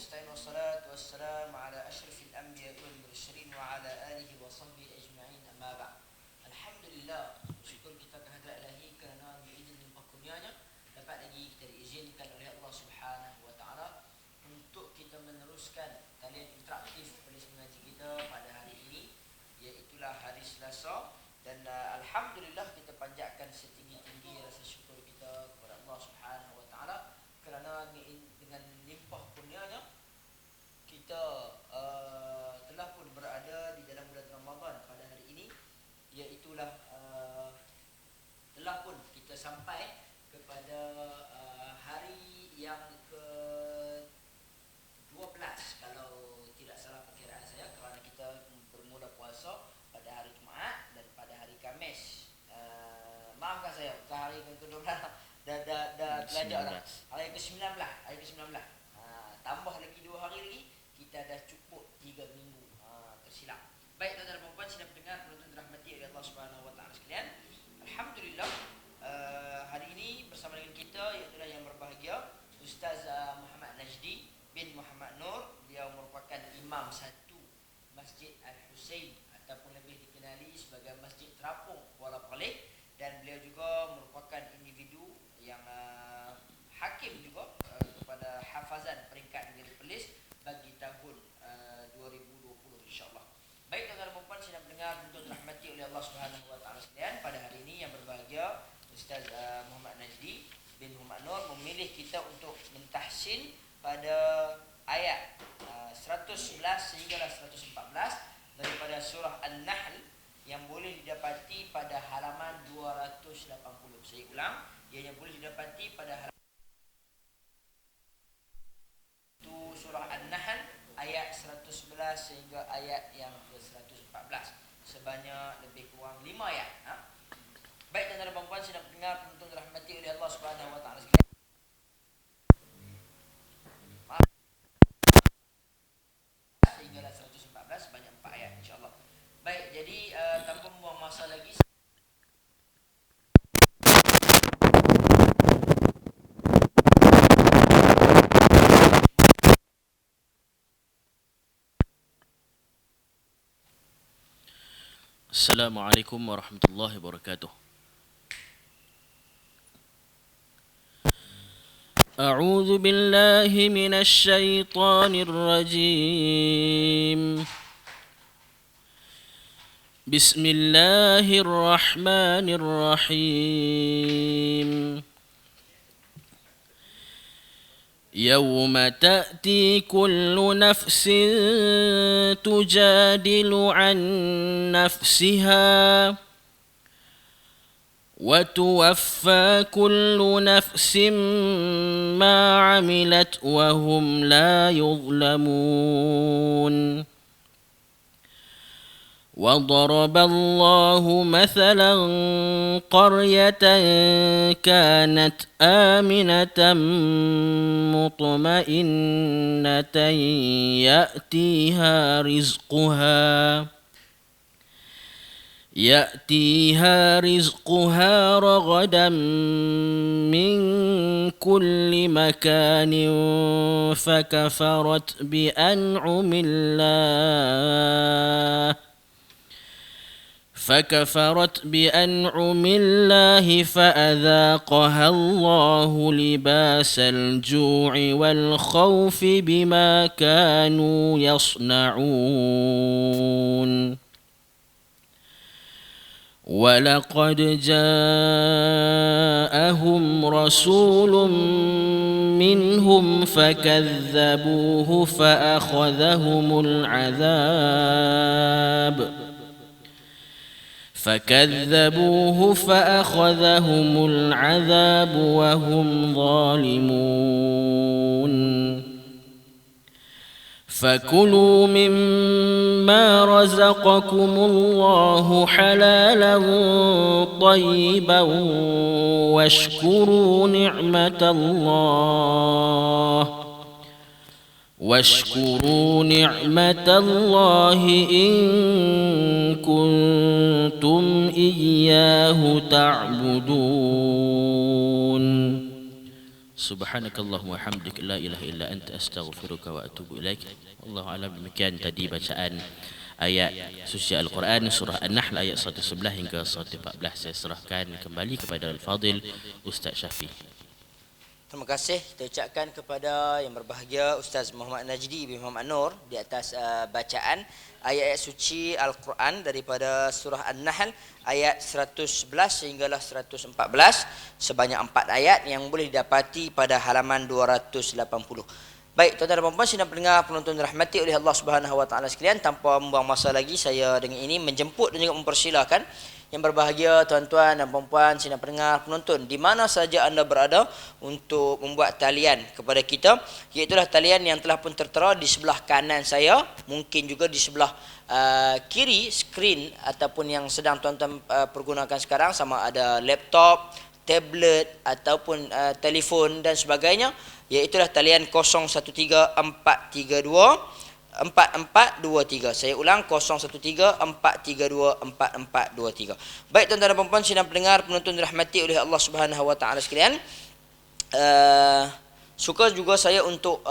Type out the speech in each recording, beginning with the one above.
nasta'in wassalatu wassalamu ala asyrafil anbiya'i wal mursalin wa ala alihi wa sahbihi ajma'in amma ba'd. Alhamdulillah, syukur kita kehadrat Ilahi kerana izin dan kurnianya dapat lagi kita diizinkan oleh Allah Subhanahu wa taala untuk kita meneruskan talian interaktif penulis mengaji kita pada hari ini, iaitu hari Selasa, dan alhamdulillah kita panjatkan setinggi-tinggi rasa syukur kita kepada Allah Subhanahu wa taala kerana dengan limpah kurnianya kita telah pun berada di dalam bulan Ramadan pada hari ini, iaitulah telah pun kita sampai kepada hari yang ke-12 kalau tidak salah perkiraan saya, kerana kita bermula puasa pada hari Jumaat dan pada hari Khamis. Maafkan saya, bukan hari ke-12, dah terlajak dah. Hari ke-19, tambah lagi 2 hari lagi, kita dah cukup 3 minggu. Tersilap. Baik tuan-tuan dan puan-puan, sidang pendengar penonton dirahmati oleh Allah Subhanahu wa taala sekalian. Alhamdulillah, hari ini bersama dengan kita iaitulah yang berbahagia Ustaz Muhammad Najdi bin Muhammad Nur. Beliau merupakan imam satu Masjid Al-Husain ataupun lebih dikenali sebagai Masjid Terapung Kuala Perlis, dan beliau juga merupakan individu yang hakim juga kepada hafazan peringkat negeri Perlis bagi tahun 2020 insya-Allah. Baik tuan-tuan dan puan-puan, sidang pendengar untuk dirahmati oleh Allah Subhanahu wa taala sekalian, pada hari ini yang berbahagia Ustaz Muhammad Najdi bin Muhammad Nur memilih kita untuk mentahsin pada ayat 111 sehinggalah 114 daripada surah An-Nahl yang boleh didapati pada halaman 280. Saya ulang, ianya boleh didapati pada halaman itu surah An-Nahl ayat 111 sehingga ayat yang ke-114, sebanyak lebih kurang 5 ayat. Baik tuan-tuan dan puan-puan, sidang pendengar penonton dirahmati oleh Allah Subhanahu wa taala sekalian. Sehinggalah 114, sebanyak 4 ayat insya-Allah. Baik, jadi tanpa membuang masa lagi, Assalamualaikum warahmatullahi wabarakatuh. A'udzu billahi minasy syaithanir rajim. Bismillahirrahmanirrahim. يوم تأتي كل نفس تجادل عن نفسها وتوفى كل نفس ما عملت وهم لا يظلمون. وضرب الله مثلا قرية كانت آمنة مطمئنة يأتيها رزقها رغدا من كل مكان فكفرت بأنعم الله فأذاقها الله لباس الجوع والخوف بما كانوا يصنعون. ولقد جاءهم رسول منهم فكذبوه فأخذهم العذاب وهم ظالمون. فكلوا مما رزقكم الله حلالا طيبا واشكروا نعمة الله إن كنتم إياه تعبدون. Subhanakallahumma hamdik la ilaha illa anta astaghfiruka wa atubu ilaik. Wallahu a'lam. Demikian tadi bacaan ayat suci Al-Quran surah An-Nahl ayat 111 hingga 114. Saya serahkan kembali kepada Al-Fadil Ustaz Syafiq. Terima kasih kita ucapkan kepada yang berbahagia Ustaz Muhammad Najdi bin Muhammad Nur di atas bacaan ayat-ayat suci Al-Quran daripada surah An-Nahl ayat 111 sehinggalah 114 sebanyak 4 ayat yang boleh didapati pada halaman 280. Baik, tuan-tuan dan puan-puan, sidang pendengar penonton dirahmati oleh Allah Subhanahu wa taala sekalian, tanpa membuang masa lagi saya dengan ini menjemput dan juga mempersilakan yang berbahagia tuan-tuan dan puan-puan, sidang pendengar penonton di mana saja anda berada untuk membuat talian kepada kita, iaitu talian yang telah pun tertera di sebelah kanan saya, mungkin juga di sebelah kiri skrin ataupun yang sedang tuan-tuan pergunakan sekarang, sama ada laptop, tablet ataupun telefon dan sebagainya, iaitu talian 013432 4423. Saya ulang 013432 4423. Baik tuan-tuan dan puan-puan, sidang pendengar penonton dirahmati oleh Allah Subhanahu wa taala sekalian. Suka juga saya untuk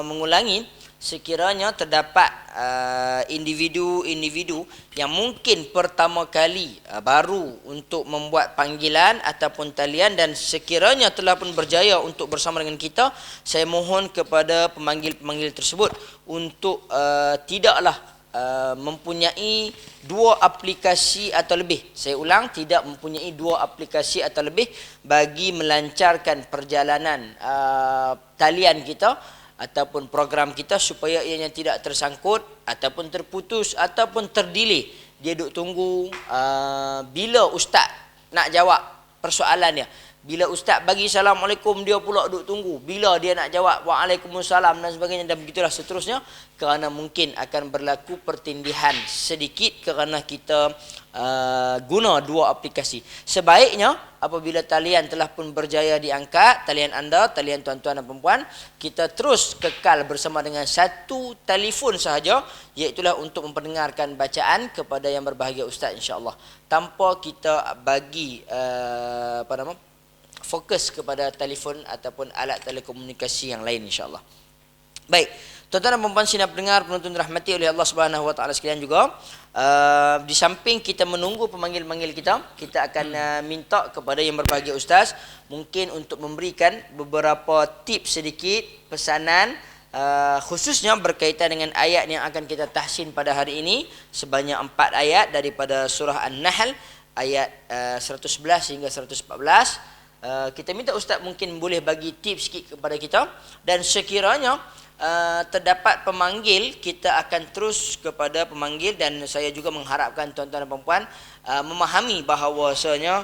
mengulangi sekiranya terdapat individu-individu yang mungkin pertama kali baru untuk membuat panggilan ataupun talian dan sekiranya telah pun berjaya untuk bersama dengan kita, saya mohon kepada pemanggil-pemanggil tersebut untuk tidaklah mempunyai 2 aplikasi atau lebih. Saya ulang, tidak mempunyai 2 aplikasi atau lebih bagi melancarkan perjalanan talian kita ataupun program kita, supaya ianya tidak tersangkut ataupun terputus ataupun terdelay. Dia duk tunggu bila ustaz nak jawab persoalan dia. Bila ustaz bagi Assalamualaikum, dia pula duk tunggu bila dia nak jawab Waalaikumsalam dan sebagainya, dan begitulah seterusnya, kerana mungkin akan berlaku pertindihan sedikit kerana kita guna 2 aplikasi. Sebaiknya apabila talian telah pun berjaya diangkat, talian anda, talian tuan-tuan dan perempuan, kita terus kekal bersama dengan 1 telefon sahaja, iaitu untuk memperdengarkan bacaan kepada yang berbahagia ustaz, insya-Allah, tanpa kita bagi fokus kepada telefon ataupun alat telekomunikasi yang lain, insya-Allah. Baik, tuan-tuan dan puan-puan sidang pendengar penonton dirahmati oleh Allah Subhanahu wa taala sekalian juga, di samping kita menunggu pemanggil-pemanggil kita akan minta kepada yang berbahagia ustaz mungkin untuk memberikan beberapa tips sedikit, pesanan khususnya berkaitan dengan ayat yang akan kita tahsin pada hari ini, sebanyak 4 ayat daripada surah An-Nahl ayat 111 hingga 114. Kita minta ustaz mungkin boleh bagi tips sikit kepada kita, dan sekiranya terdapat pemanggil, kita akan terus kepada pemanggil, dan saya juga mengharapkan tuan-tuan dan puan-puan memahami bahawasanya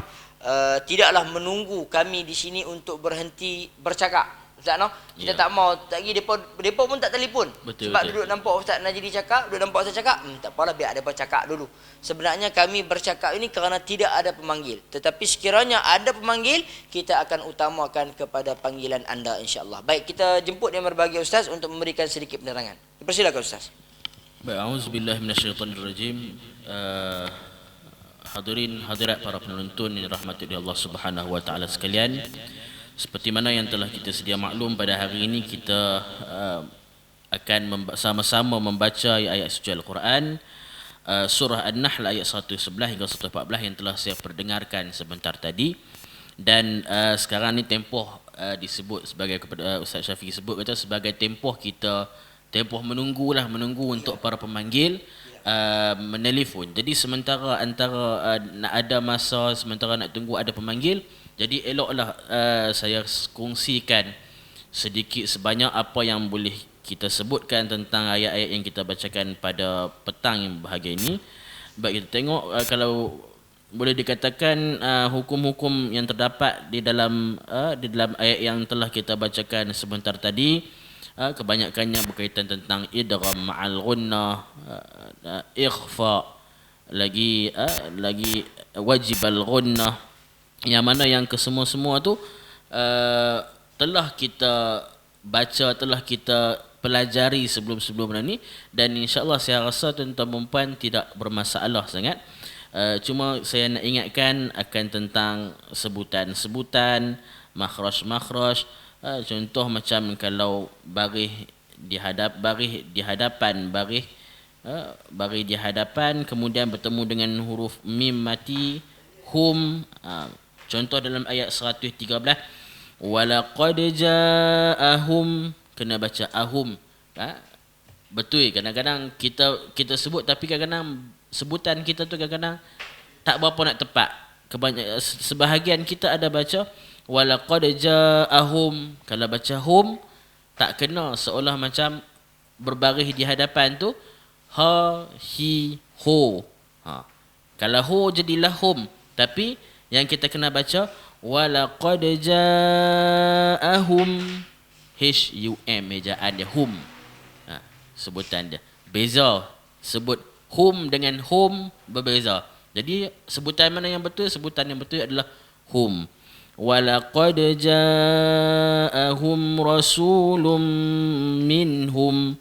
tidaklah menunggu kami di sini untuk berhenti bercakap. Ustaz kita tak mau lagi depa pun tak telefon. Sebab duduk nampak Ustaz Najdi cakap, duduk nampak saya cakap, tak apalah, biar depa cakap dulu. Sebenarnya kami bercakap ini kerana tidak ada pemanggil. Tetapi sekiranya ada pemanggil, kita akan utamakan kepada panggilan anda, insya-Allah. Baik, kita jemput yang berbahagia ustaz untuk memberikan sedikit penerangan. Dipersilakan ustaz. Baik, auzubillahi minasyaitonirrajim. Hadirin hadirat para penonton yang dirahmati oleh Allah Subhanahu wa taala sekalian. Seperti mana yang telah kita sedia maklum, pada hari ini kita akan sama-sama membaca ayat suci Al-Quran surah An-Nahl ayat 111 hingga 114 yang telah saya perdengarkan sebentar tadi. Dan sekarang ni tempoh disebut sebagai, kepada Ustaz Syafiq sebut kata sebagai tempoh kita, tempoh menunggu untuk para pemanggil menelefon. Jadi sementara antara nak ada masa, sementara nak tunggu ada pemanggil, jadi eloklah saya kongsikan sedikit sebanyak apa yang boleh kita sebutkan tentang ayat-ayat yang kita bacakan pada petang yang bahagia ini. Baik, kita tengok kalau boleh dikatakan hukum-hukum yang terdapat di dalam ayat yang telah kita bacakan sebentar tadi, kebanyakannya berkaitan tentang idgham ma'al ghunnah, ikhfa, lagi wajib al-ghunnah, yang mana yang kesemua-semua tu telah kita baca, telah kita pelajari sebelum-sebelum ni, dan insya-Allah saya rasa tuan-tuan dan puan tidak bermasalah sangat. Cuma saya nak ingatkan akan tentang sebutan-sebutan, makhraj-makhraj, Contoh macam kalau baris di hadapan baris di hadapan kemudian bertemu dengan huruf mim mati hum. Contoh dalam ayat 113, walaqad ja'ahum, kena baca ahum. Betul, kadang-kadang kita sebut tapi kadang-kadang sebutan kita tu kadang-kadang tak berapa nak tepat. Sebahagian kita ada baca walaqad ja'ahum, kalau baca hum tak kena, seolah macam berbaris di hadapan tu ha hi ho. Kalau ho jadilah hum, tapi yang kita kena baca walaqad ja'ahum hum, ejaan dia hum. Sebutan dia beza, sebut hum dengan hum berbeza. Jadi sebutan mana yang betul? Sebutan yang betul adalah hum. Walaqad ja'ahum rasulun minhum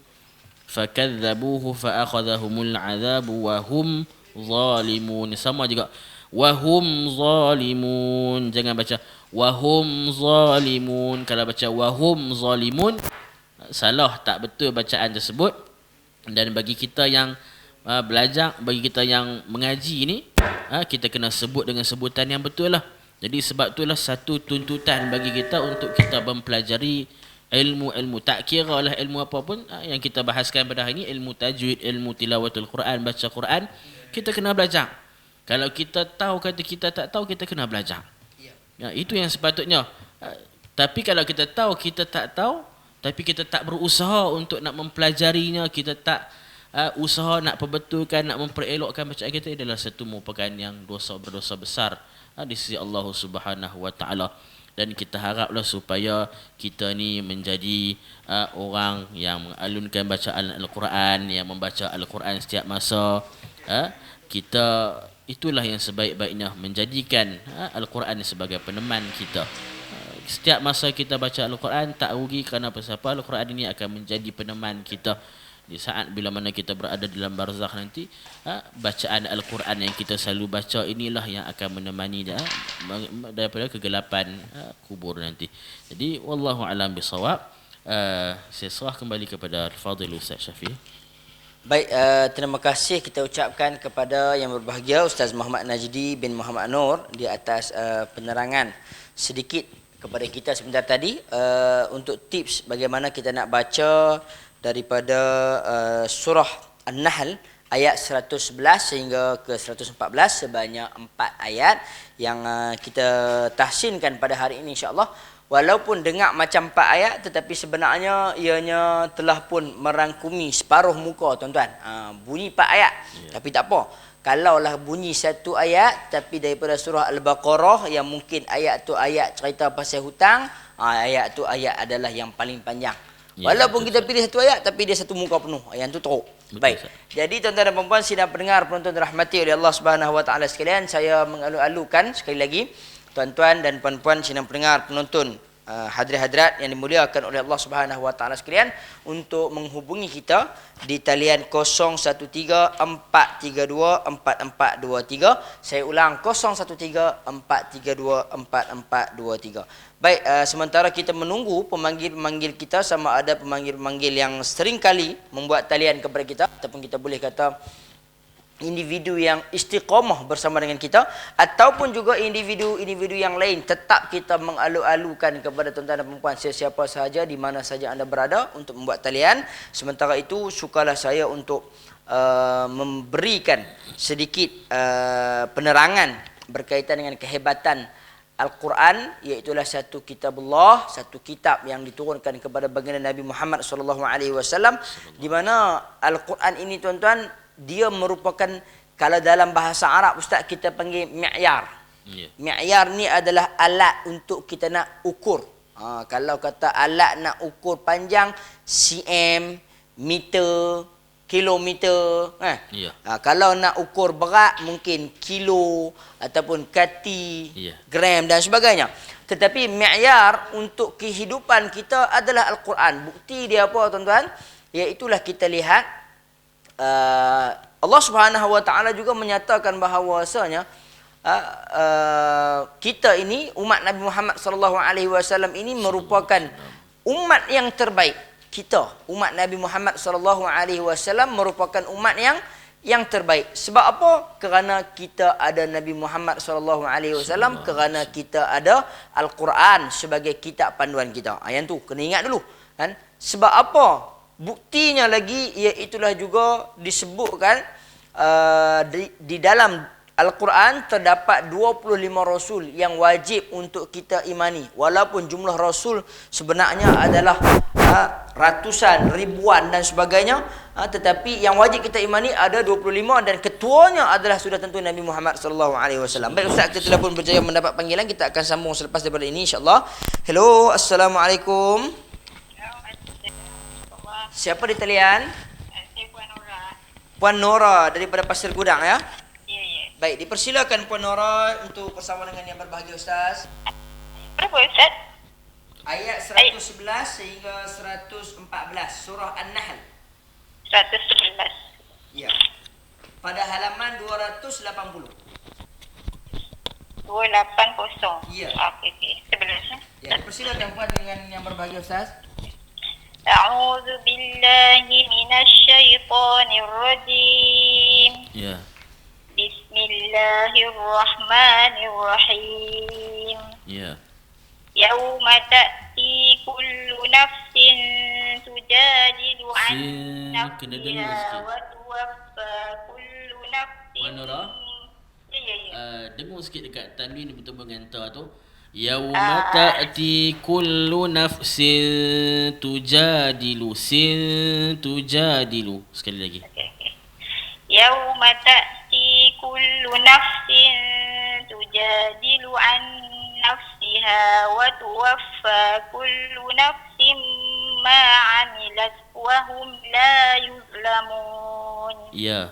fakadzabuhu faakhadhahumul adzabu wa hum zalimun. Sama juga wahum zalimun, jangan baca wahum zalimun. Kalau baca wahum zalimun salah, tak betul bacaan tersebut. Dan bagi kita yang belajar, bagi kita yang mengaji ni, kita kena sebut dengan sebutan yang betul lah. Jadi sebab itulah satu tuntutan bagi kita untuk kita mempelajari ilmu-ilmu, tak kira lah ilmu apa pun yang kita bahaskan pada hari ini, ilmu tajwid, ilmu tilawatul Quran, baca Quran, kita kena belajar. Kalau kita tahu kata kita tak tahu, kita kena belajar. Itu yang sepatutnya. Tapi kalau kita tahu kita tak tahu, tapi kita tak berusaha untuk nak mempelajarinya, kita tak usaha nak perbetulkan, nak memperelokkan bacaan kita, adalah satu merupakan yang berdosa besar di sisi Allah Subhanahu wa taala. Dan kita haraplah supaya kita ni menjadi orang yang mengalunkan bacaan Al-Quran, yang membaca Al-Quran setiap masa. Kita itulah yang sebaik-baiknya, menjadikan Al-Quran sebagai peneman kita. Setiap masa kita baca Al-Quran tak rugi, kerana apa? Al-Quran ini akan menjadi peneman kita di saat bila mana kita berada dalam barzakh nanti. Bacaan Al-Quran yang kita selalu baca inilah yang akan menemani dia daripada kegelapan kubur nanti. Jadi wallahu alam bisawab. Saya serah kembali kepada Al-Fadhil Ustaz Syafiq. Baik, terima kasih kita ucapkan kepada yang berbahagia Ustaz Muhammad Najdi bin Muhammad Nur di atas penerangan sedikit kepada kita sebentar tadi untuk tips bagaimana kita nak baca daripada surah An-Nahl ayat 111 sehingga ke 114, sebanyak 4 ayat yang kita tahsinkan pada hari ini insya-Allah. Walaupun dengar macam 4 ayat, tetapi sebenarnya ianya telah pun merangkumi separuh muka tuan-tuan. Bunyi 4 ayat, tapi tak apa. Kalaulah bunyi 1 ayat tapi daripada surah Al-Baqarah yang mungkin ayat tu ayat cerita pasal hutang, ayat tu ayat adalah yang paling panjang. Walaupun kita pilih 1 ayat tapi dia 1 muka penuh, yang tu teruk. Baik. Jadi tuan-tuan dan puan-puan, sidang pendengar penonton dirahmati oleh Allah Subhanahu wa taala sekalian, saya mengalu-alukan sekali lagi tuan-tuan dan puan-puan sidang pendengar penonton hadirat yang dimuliakan oleh Allah Subhanahu wa taala sekalian, untuk menghubungi kita di talian 0134324423. Saya ulang, 0134324423. Baik, sementara kita menunggu pemanggil-pemanggil kita, sama ada pemanggil-pemanggil yang sering kali membuat talian kepada kita, ataupun kita boleh kata individu yang istiqamah bersama dengan kita, ataupun juga individu-individu yang lain, tetap kita mengalu-alukan kepada tuan-tuan dan puan-puan sesiapa sahaja di mana saja anda berada untuk membuat talian. Sementara itu sukalah saya untuk memberikan sedikit penerangan berkaitan dengan kehebatan Al-Quran, iaitulah satu kitabullah, satu kitab yang diturunkan kepada baginda Nabi Muhammad SAW, di mana Al-Quran ini tuan-tuan, dia merupakan, kalau dalam bahasa Arab Ustaz kita panggil mi'yar. Mi'yar ni adalah alat untuk kita nak ukur. Kalau kata alat nak ukur panjang, cm, meter, kilometer. Kalau nak ukur berat, mungkin kilo ataupun kati, gram dan sebagainya. Tetapi mi'yar untuk kehidupan kita adalah Al-Quran. Bukti dia apa tuan-tuan? Iaitulah kita lihat Allah Subhanahu wa taala juga menyatakan bahawasanya kita ini umat Nabi Muhammad sallallahu alaihi wasallam ini merupakan umat yang terbaik. Kita umat Nabi Muhammad sallallahu alaihi wasallam merupakan umat yang terbaik. Sebab apa? Kerana kita ada Nabi Muhammad sallallahu alaihi wasallam, kerana kita ada Al-Quran sebagai kitab panduan kita. Yang tu kena ingat dulu kan. Sebab apa? Buktinya lagi iaitulah juga disebutkan di dalam Al-Quran terdapat 25 rasul yang wajib untuk kita imani. Walaupun jumlah rasul sebenarnya adalah ratusan, ribuan dan sebagainya, tetapi yang wajib kita imani ada 25 dan ketuanya adalah sudah tentu Nabi Muhammad sallallahu alaihi wasallam. Baik Ustaz, kita telah pun berjaya mendapat panggilan, kita akan sambung selepas daripada ini insya-Allah. Hello, assalamualaikum. Siapa di talian? Puan Nora. Puan Nora daripada Pasir Gudang ya. Ya. Baik, dipersilakan Puan Nora untuk bersama dengan yang berbahagia Ustaz. Berapa Ustaz? Ayat 111 sehingga 114 surah An-Nahl. 111. Ya. Pada halaman 280. 280. Ya. Okey. Sebelumnya. Ya, dipersilakan Puan dengan yang berbahagia Ustaz. A'udzu billahi minasyaitonir rajim. Ya. Bismillahirrahmanirrahim. Ya. Yauma ta'ti kullu nafsin tujadilu an Kena dengar nafsiha sikit. wa tuwaffa kullu nafsin. Puan Nora? Ya. Dengar sikit dekat tanwin bertemu dengan ta tu. Yauma ta'ti kullu nafsin tujadilu sekali lagi. Yauma ta'ti kullu nafsin tujadilu an nafsiha wa tuwaffa kullu nafsin ma 'amilat wa hum la yuzlamun. Ya.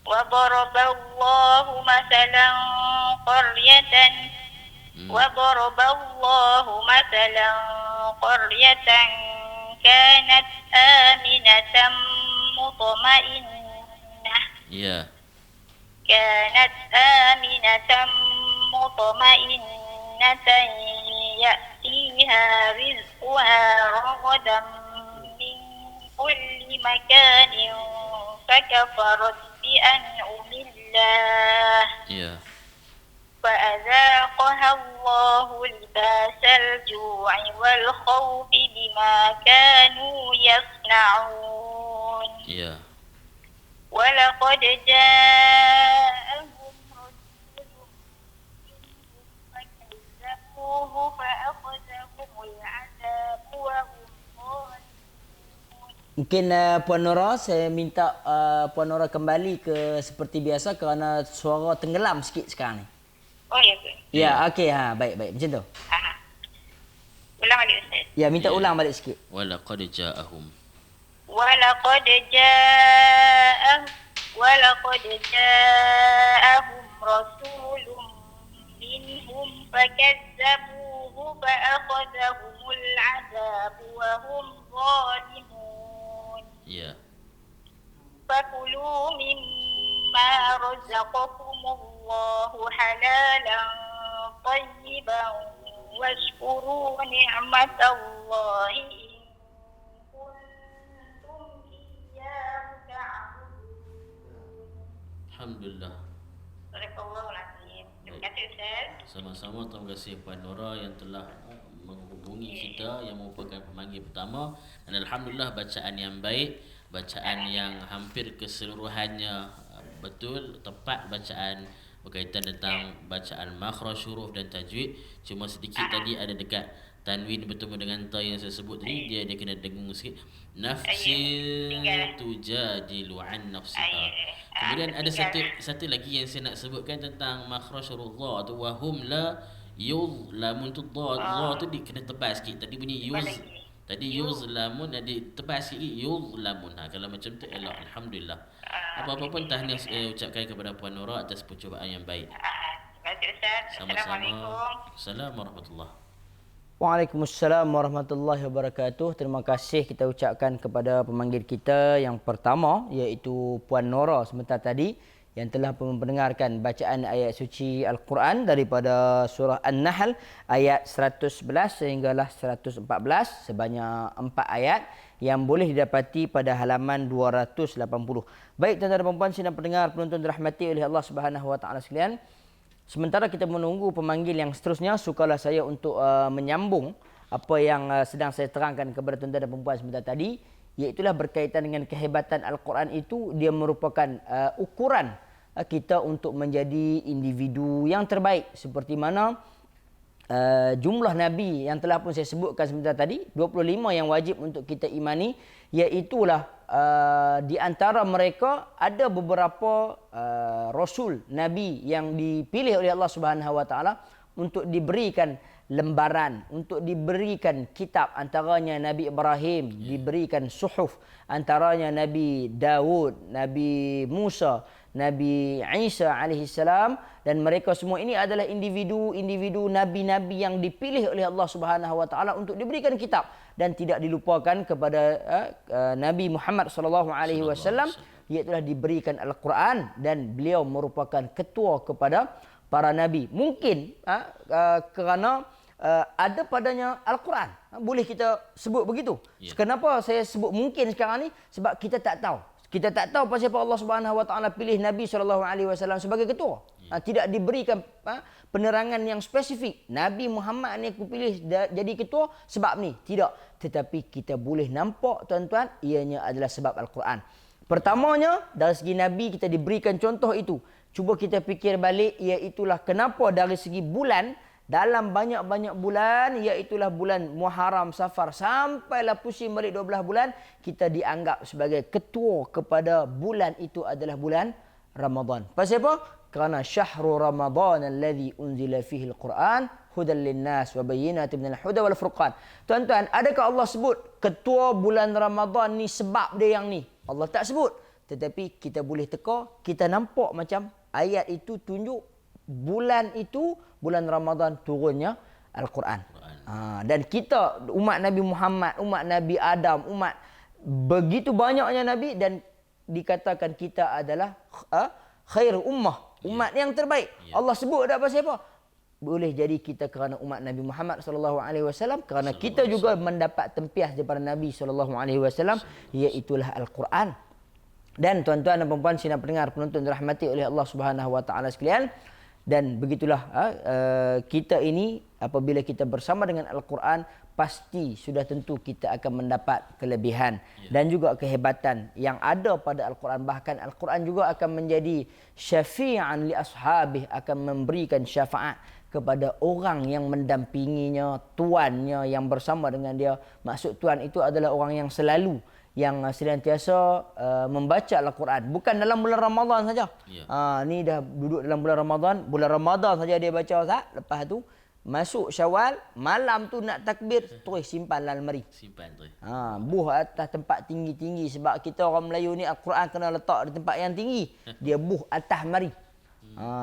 وضرب الله مثلا قرية كانت آمنة مطمئنة Ya. يأتيها رزقها رغدا من كل مكان فكفرت بأنعم الله Ya. فأذاقها الله لباس الجوع والخوف بما كانوا يصنعون. Ya. ولقد جاءهم رسول منهم فكذبوه فأخذهم العذاب وهم ظالمون. Mungkin Puan Nora, saya minta Puan Nora kembali ke seperti biasa kerana suara tenggelam sikit sekarang ni. Oh ya ke? Ya, okey baik macam tu. Aha. Ulang balik Ustaz. Ya, minta ulang balik sikit. Walaqad ja'ahum. ولقد جاءهم رسول منهم فكذبوه فأخذهم العذاب وهم ظالمون. Ya. فكلوا مما رزقكم الله حلالا طيبا واشكروا نعمة الله إن كنتم إياه تعبدون. Alhamdulillah. Sadaqallahul-azim. Terima kasih Ustaz. Sama-sama, terima kasih Puan Nora yang telah menghubungi kita, yang merupakan pemanggil pertama. Dan Alhamdulillah bacaan yang baik, bacaan yang hampir keseluruhannya betul, tepat bacaan berkaitan tentang bacaan makhraj, huruf dan tajwid. Cuma sedikit tadi ada dekat tanwin bertemu dengan ta yang saya sebut tadi, dia kena dengung sikit. Nafsin tujadilu an nafsiha. Kemudian ada satu lagi yang saya nak sebutkan tentang makhraj huruf dha tu, wa hum la yuzlamun tu, dha tu dia kena tebal sikit. Tadi bunyi tadi yuzlamun, ada tebal sikit yuzlamun. Kalau macam tu elok. Alhamdulillah. Apa-apa pun tahniah saya ucapkan kepada Puan Nora atas percubaan yang baik. Terima kasih Ustaz. Assalamualaikum. Assalamualaikum warahmatullahi. Waalaikumsalam warahmatullahi wabarakatuh. Terima kasih kita ucapkan kepada pemanggil kita yang pertama, iaitu Puan Nora sebentar tadi, yang telah mendengarkan bacaan ayat suci Al-Quran daripada surah An-Nahl ayat 111 sehinggalah 114 sebanyak 4 ayat yang boleh didapati pada halaman 280. Baik tuan-tuan dan puan-puan sidang pendengar penonton dirahmati oleh Allah Subhanahu wa taala sekalian. Sementara kita menunggu pemanggil yang seterusnya, sukalah saya untuk menyambung apa yang sedang saya terangkan kepada tuan-tuan dan puan-puan sebentar tadi, iaitulah berkaitan dengan kehebatan Al-Quran itu. Dia merupakan ukuran kita untuk menjadi individu yang terbaik, seperti mana jumlah Nabi yang telah pun saya sebutkan sebentar tadi, 25 yang wajib untuk kita imani, iaitulah di antara mereka ada beberapa Rasul, Nabi yang dipilih oleh Allah Subhanahu Wa Taala untuk diberikan lembaran, untuk diberikan kitab. Antaranya Nabi Ibrahim diberikan suhuf, antaranya Nabi Daud, Nabi Musa, Nabi Isa alaihissalam, dan mereka semua ini adalah individu nabi-nabi yang dipilih oleh Allah Subhanahu Wa Taala untuk diberikan kitab. Dan tidak dilupakan kepada Nabi Muhammad sallallahu alaihi wasallam, iaitu diberikan Al-Quran, dan beliau merupakan ketua kepada para nabi. Mungkin kerana ada padanya Al-Quran, boleh kita sebut begitu. Kenapa saya sebut mungkin sekarang ni? Sebab kita tak tahu. Kita tak tahu pasal apa Allah Subhanahu Wa Taala pilih Nabi sallallahu alaihi wasallam sebagai ketua. Tidak diberikan penerangan yang spesifik. Nabi Muhammad ni aku pilih jadi ketua sebab ni. Tidak. Tetapi kita boleh nampak tuan-tuan, ianya adalah sebab Al-Quran. Pertamanya, dari segi Nabi kita diberikan contoh itu. Cuba kita fikir balik, iaitulah kenapa dari segi bulan, dalam banyak-banyak bulan, iaitulah bulan Muharram, Safar, sampailah pusing balik 12 bulan, kita dianggap sebagai ketua kepada bulan itu adalah bulan Ramadan. Pasal apa? Kerana syahrul Ramadan alladhi unzila fihi al-Quran hudan linnas wa bayyinatin minal huda wal furqan. Tuan-tuan, adakah Allah sebut ketua bulan Ramadan ni sebab dia yang ni? Allah tak sebut. Tetapi kita boleh teka, kita nampak macam ayat itu tunjuk bulan itu, bulan Ramadan turunnya Al-Quran. Dan kita, umat Nabi Muhammad, umat Nabi Adam, umat begitu banyaknya Nabi, dan dikatakan kita adalah khair ummah, umat yang terbaik. Allah sebut tak pasal apa? Boleh jadi kita kerana umat Nabi Muhammad sallallahu alaihi wasallam, kerana kita juga mendapat tempias daripada Nabi sallallahu alaihi wasallam, iaitulah Al-Quran. Dan tuan-tuan dan puan-puan sidang pendengar penonton dirahmati oleh Allah Subhanahu Wa Taala sekalian, dan begitulah kita ini apabila kita bersama dengan Al-Quran, pasti sudah tentu kita akan mendapat kelebihan dan juga kehebatan yang ada pada Al-Quran. Bahkan Al-Quran juga akan menjadi syafi'an li ashabih, akan memberikan syafaat kepada orang yang mendampinginya, tuannya yang bersama dengan dia. Maksud tuan itu adalah orang yang selalu, yang senantiasa membaca Al-Quran. Bukan dalam bulan Ramadan saja. Ni dah duduk dalam bulan Ramadan saja dia baca, Ustaz. Lepas tu masuk Syawal, malam tu nak takbir, terus simpan dalam lemari. Simpan tu. Buh atas tempat tinggi-tinggi, sebab kita orang Melayu ni Al-Quran kena letak di tempat yang tinggi. Dia buh atas lemari.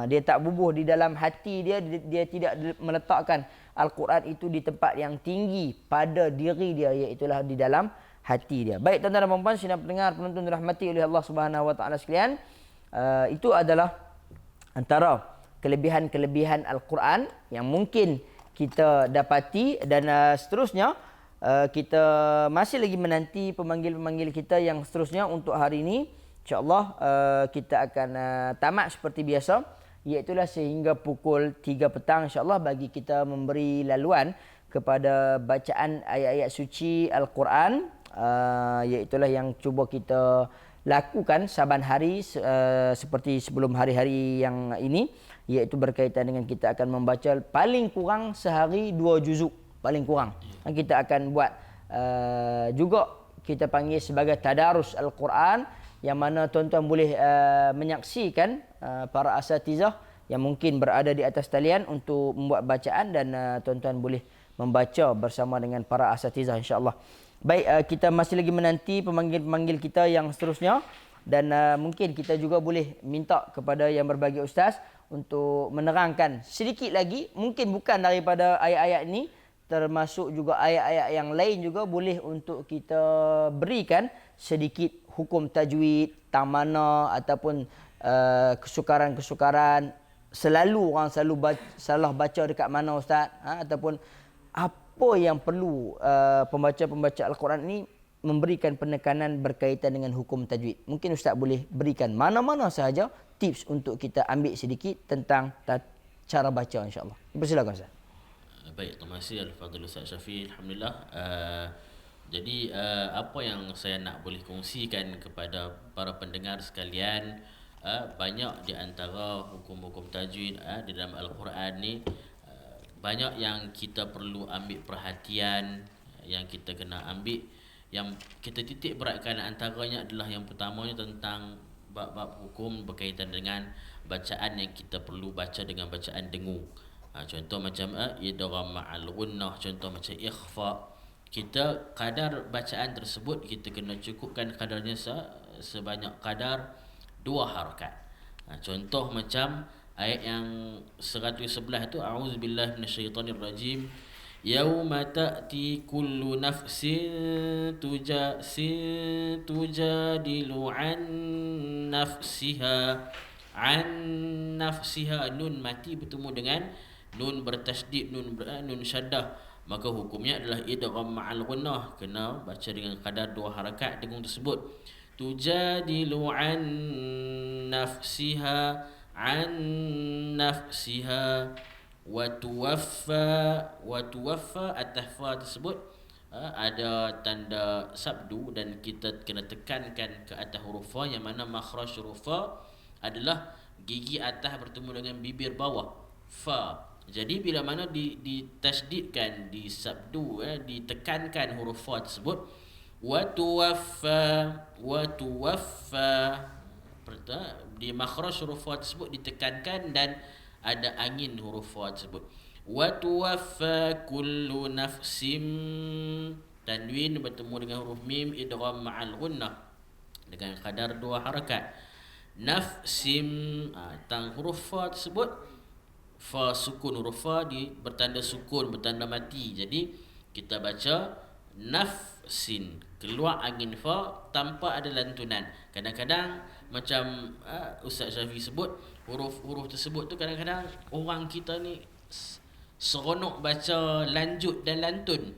Dia tak bubuh di dalam hati dia, dia tidak meletakkan Al-Quran itu di tempat yang tinggi pada diri dia, iaitulah di dalam hati dia. Baik tuan-tuan dan puan-puan sidang pendengar penonton dirahmati oleh Allah Subhanahu Wa Taala sekalian, itu adalah antara kelebihan-kelebihan Al-Quran yang mungkin kita dapati, dan seterusnya kita masih lagi menanti pemanggil-pemanggil kita yang seterusnya untuk hari ini. InsyaAllah kita akan tamat seperti biasa, iaitulah sehingga pukul 3 petang insyaAllah, bagi kita memberi laluan kepada bacaan ayat-ayat suci Al-Quran, iaitulah yang cuba kita lakukan saban hari seperti sebelum hari-hari yang ini, iaitu berkaitan dengan kita akan membaca paling kurang sehari 2 juzuk, paling kurang. Kita akan buat juga kita panggil sebagai tadarus Al-Quran, yang mana tuan-tuan boleh menyaksikan para asatizah yang mungkin berada di atas talian untuk membuat bacaan, dan tuan-tuan boleh membaca bersama dengan para asatizah insya-Allah. Baik, kita masih lagi menanti pemanggil-pemanggil kita yang seterusnya, dan mungkin kita juga boleh minta kepada yang berbahagia ustaz untuk menerangkan sedikit lagi, mungkin bukan daripada ayat-ayat ini, termasuk juga ayat-ayat yang lain juga boleh untuk kita berikan sedikit hukum tajwid, tamana ataupun kesukaran-kesukaran, selalu orang salah baca dekat mana Ustaz, ataupun apa yang perlu pembaca-pembaca Al-Quran ini memberikan penekanan berkaitan dengan hukum tajwid. Mungkin Ustaz boleh berikan mana-mana sahaja tips untuk kita ambil sedikit tentang cara baca, insya-Allah. Persilakan Ustaz. Baik, terima kasih Al-Fadhil Ustaz Syafiq. Alhamdulillah. Jadi apa yang saya nak boleh kongsikan kepada para pendengar sekalian, banyak di antara hukum-hukum tajwid di dalam Al-Quran ni banyak yang kita perlu ambil perhatian, yang kita kena ambil, yang kita titik beratkan antaranya adalah yang pertamanya tentang bab-bab hukum berkaitan dengan bacaan yang kita perlu baca dengan bacaan dengung. Contoh macam idgham ma'al gunnah, contoh macam ikhfa. Kita kadar bacaan tersebut kita kena cukupkan kadarnya sebanyak kadar 2 harakat. Contoh macam ayat yang 111 tu, a'udzubillahi minasyaitonirrajim, yauma ta'ti kullu nafsin tujadilu an nafsiha, nun mati bertemu dengan nun bertasydid, nun syaddah, maka hukumnya adalah idgham ma'al gunnah, kena baca dengan kadar 2 harakat dengung tersebut. Tujadilu an nafsiha wa tuwaffa at-tahfa tersebut ada tanda sabdu dan kita kena tekankan ke atas huruf fa, yang mana makhraj huruf fa adalah gigi atas bertemu dengan bibir bawah fa. Jadi bila mana ditasydidkan, disabdu, ditekankan huruf fa tersebut, wa tuwaffa di makhraj huruf fa tersebut ditekankan dan ada angin huruf fa tersebut. Wa tuwaffa kullu nafsim, tanwin bertemu dengan huruf mim, idgham ma'al gunnah dengan kadar 2 harakat. Nafsim, tang huruf fa tersebut, fa sukun, huruf fa bertanda sukun, bertanda mati. Jadi kita baca nafsin, keluar angin fa tanpa ada lantunan. Kadang-kadang macam Ustaz Syafiq sebut, huruf-huruf tersebut tu kadang-kadang orang kita ni seronok baca lanjut dan lantun.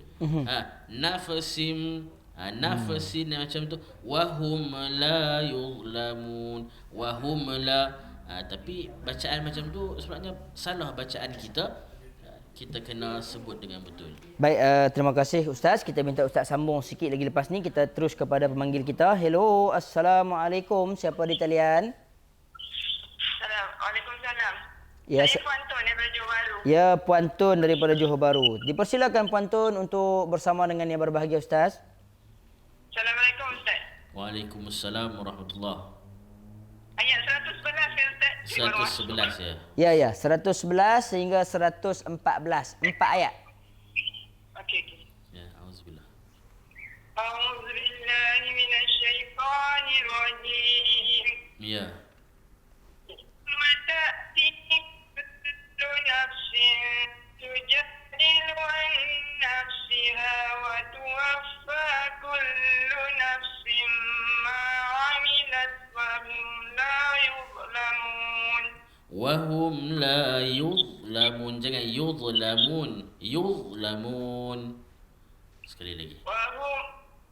Nafsim, nafsin macam tu, wahum la yuzlamun, wahum la, tapi bacaan macam tu sebenarnya salah bacaan kita kena sebut dengan betul. Baik, terima kasih Ustaz. Kita minta Ustaz sambung sikit lagi lepas ni. Kita terus kepada pemanggil kita. Hello, Assalamualaikum. Siapa di talian? Waalaikumsalam. Ya, Saya Puan Tun daripada Johor Bahru. Ya, Puan Tun daripada Johor Bahru. Dipersilakan Puan Tun untuk bersama dengan yang berbahagia Ustaz. Assalamualaikum Ustaz. Waalaikumsalam warahmatullahi. Ayat 111 kan Ustaz? 111 ya. Ya, 111 sehingga 114. 4 ayat. Okey. Ya, auzubillah. A'udzubillahi minasyaitonirrajim. Ya. وتأتي كل نفس تجادل عن نفسها وتوفى كل نفس ما عملت وهم لا يظلمون. Wahum la yuzlamun, jangan yuzlamun. Sekali lagi.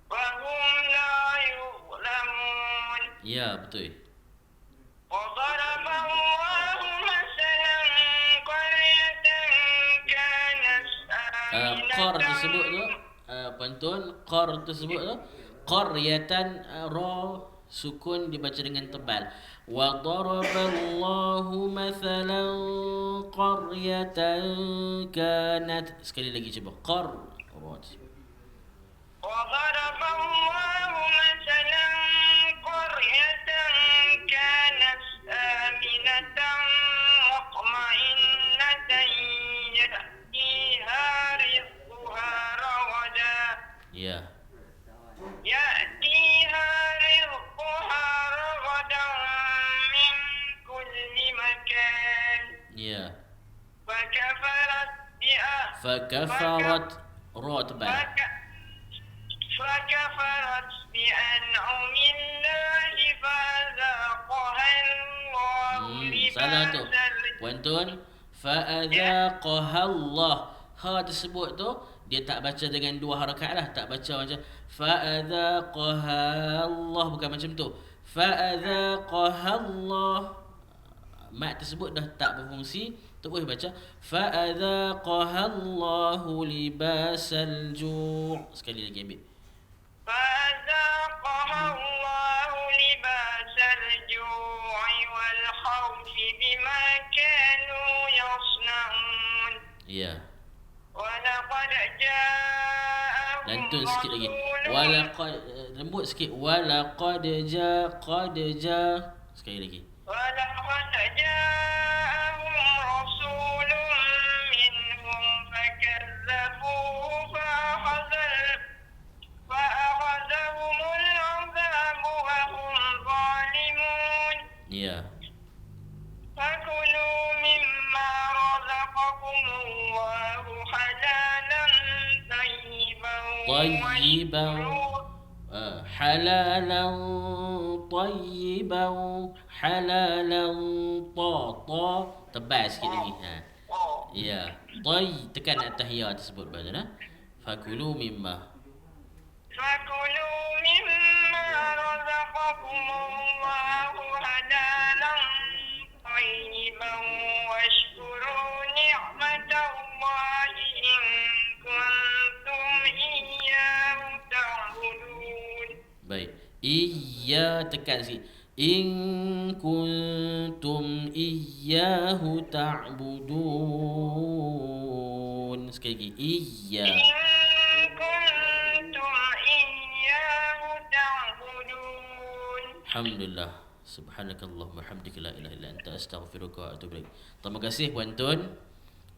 وهم لا يظلمون. Ya, betul. وضرب الله مثلا قرية كانت Qar tersebut tu, pantun qar tersebut tu, qaryatan, ra sukun dibaca dengan tebal. Wa daraballahu mathalan qaryatan kanat, sekali lagi cuba qar. وضرب الله مثلا قرية كانت آمنة مطمئنة يأتيها رزقها رغدا Ya. يأتيها رزقها رغدا من كل مكان Ya. فكفرت Fakafarat, ra tebal. فكفرت بأنعم الله فذاقها الله Salah tu. لباس Puan Tun, fa'adzaqaha Allah. Ha tersebut tu dia tak baca dengan dua harakat lah, tak baca macam fa'adzaqaha Allah, bukan macam tu. Fa'adzaqaha Allah. Mat tersebut dah tak berfungsi, terus baca fa'adzaqaha Allahu libasal ju'. Sekali lagi ambil. فذاقها الله لباس الجوع والخوف بما كانوا يصنعون Ya. ولقد جاءهم Lantun sikit lagi. رسول Walaqad, lembut sikit. Walaqad qad sekali lagi. ولقد جاءهم رسول منهم فكذبوه فأخذهم العذاب وهم ظالمون Ya. فكلوا مما رزقكم الله حلالا طيبا طيبا واشكروا halalan tayyiban, halalan tebal sikit lagi. Ha. Ya. Tekan atas ya tersebut baca nah. Fakulu mimma. فكلوا مما رزقكم الله حلالا طيبا واشكروا نعمة الله إن كنتم إياه تعبدون. Baik. Iya tekan sikit. In kuntum iyyahu ta'budun. Sekali lagi. Iya. إن كنتم إياه تعبدون. Alhamdulillah. Subhanakallahumma hamdika la ilaha illa anta astaghfiruka wa atubu ilaik. Terima kasih Puan Tun.